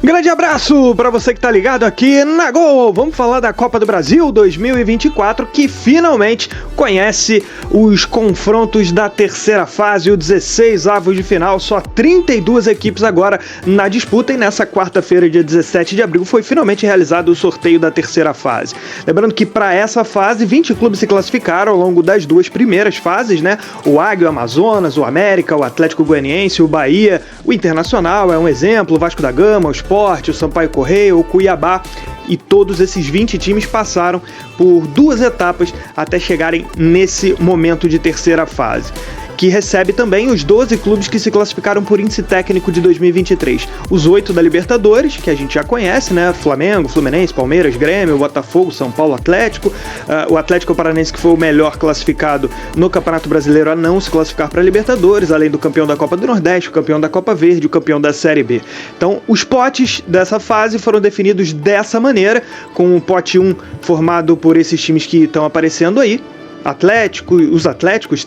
Grande abraço para você que tá ligado aqui na Gol. Vamos falar da Copa do Brasil 2024, que finalmente conhece os confrontos da terceira fase, o 16avos de final. Só 32 equipes agora na disputa, e nessa quarta-feira, dia 17 de abril, foi finalmente realizado o sorteio da terceira fase. Lembrando que para essa fase, 20 clubes se classificaram ao longo das duas primeiras fases, né? O Águia, o Amazonas, o América, o Atlético Goianiense, o Bahia, o Internacional é um exemplo, o Vasco da Gama, o Sport, o Sampaio Corrêa, o Cuiabá, e todos esses 20 times passaram por duas etapas até chegarem nesse momento de terceira fase, que recebe também os 12 clubes que se classificaram por índice técnico de 2023. Os 8 da Libertadores, que a gente já conhece, né? Flamengo, Fluminense, Palmeiras, Grêmio, Botafogo, São Paulo, Atlético. O Atlético Paranaense, que foi o melhor classificado no Campeonato Brasileiro a não se classificar para a Libertadores, além do campeão da Copa do Nordeste, o campeão da Copa Verde, o campeão da Série B. Então, os potes dessa fase foram definidos dessa maneira, com o pote 1 formado por esses times que estão aparecendo aí.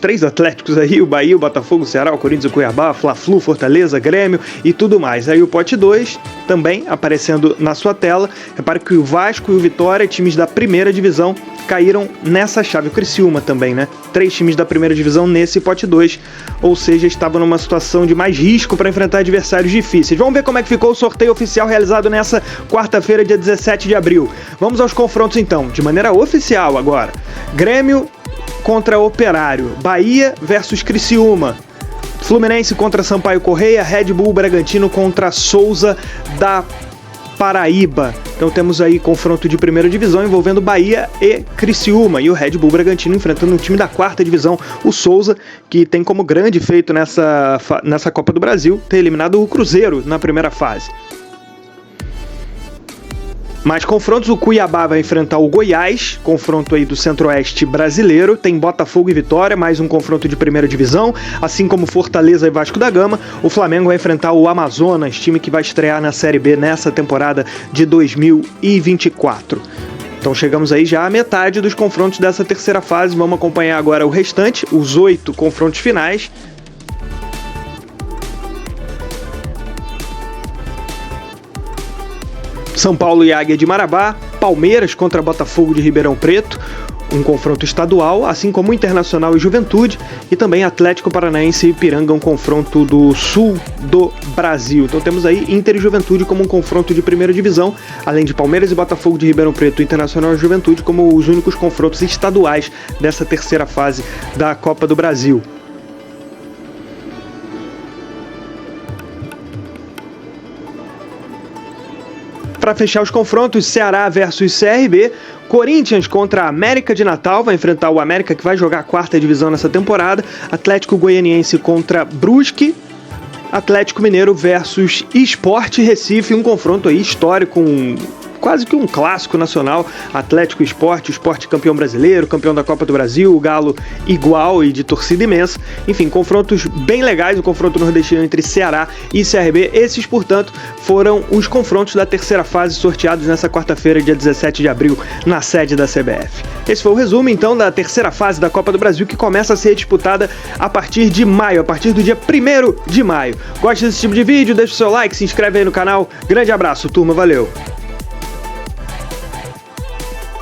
Três Atléticos aí, o Bahia, o Botafogo, o Ceará, o Corinthians, o Cuiabá, Fla-Flu, Fortaleza, Grêmio e tudo mais. Aí o pote 2, também aparecendo na sua tela. Repare que o Vasco e o Vitória, times da primeira divisão, caíram nessa chave. O Criciúma também, né? 3 times da primeira divisão nesse pote 2, ou seja, estavam numa situação de mais risco para enfrentar adversários difíceis. Vamos ver como é que ficou o sorteio oficial realizado nessa quarta-feira, dia 17 de abril. Vamos aos confrontos então, de maneira oficial agora. Grêmio contra Operário, Bahia versus Criciúma, Fluminense contra Sampaio Corrêa, Red Bull Bragantino contra Souza da Paraíba. Então temos aí confronto de primeira divisão envolvendo Bahia e Criciúma, e o Red Bull Bragantino enfrentando um time da quarta divisão, o Souza, que tem como grande feito nessa Copa do Brasil ter eliminado o Cruzeiro na primeira fase. Mais confrontos, o Cuiabá vai enfrentar o Goiás, confronto aí do Centro-Oeste brasileiro. Tem Botafogo e Vitória, mais um confronto de primeira divisão, assim como Fortaleza e Vasco da Gama. O Flamengo vai enfrentar o Amazonas, time que vai estrear na Série B nessa temporada de 2024. Então chegamos aí já à metade dos confrontos dessa terceira fase. Vamos acompanhar agora o restante, os 8 confrontos finais. São Paulo e Águia de Marabá, Palmeiras contra Botafogo de Ribeirão Preto, um confronto estadual, assim como Internacional e Juventude, e também Atlético Paranaense e Ipiranga, um confronto do sul do Brasil. Então temos aí Inter e Juventude como um confronto de primeira divisão, além de Palmeiras e Botafogo de Ribeirão Preto e Internacional e Juventude como os únicos confrontos estaduais dessa terceira fase da Copa do Brasil. Para fechar os confrontos, Ceará versus CRB, Corinthians contra a América de Natal, vai enfrentar o América, que vai jogar a quarta divisão nessa temporada, Atlético Goianiense contra Brusque, Atlético Mineiro versus Sport Recife, um confronto aí histórico, quase que um clássico nacional, Atlético e Sport, o Sport campeão brasileiro, campeão da Copa do Brasil, o Galo igual e de torcida imensa. Enfim, confrontos bem legais, o confronto nordestino entre Ceará e CRB. Esses, portanto, foram os confrontos da terceira fase sorteados nessa quarta-feira, dia 17 de abril, na sede da CBF. Esse foi o resumo, então, da terceira fase da Copa do Brasil, que começa a ser disputada a partir de maio, a partir do dia 1º de maio. Gosta desse tipo de vídeo? Deixa o seu like, se inscreve aí no canal. Grande abraço, turma, valeu!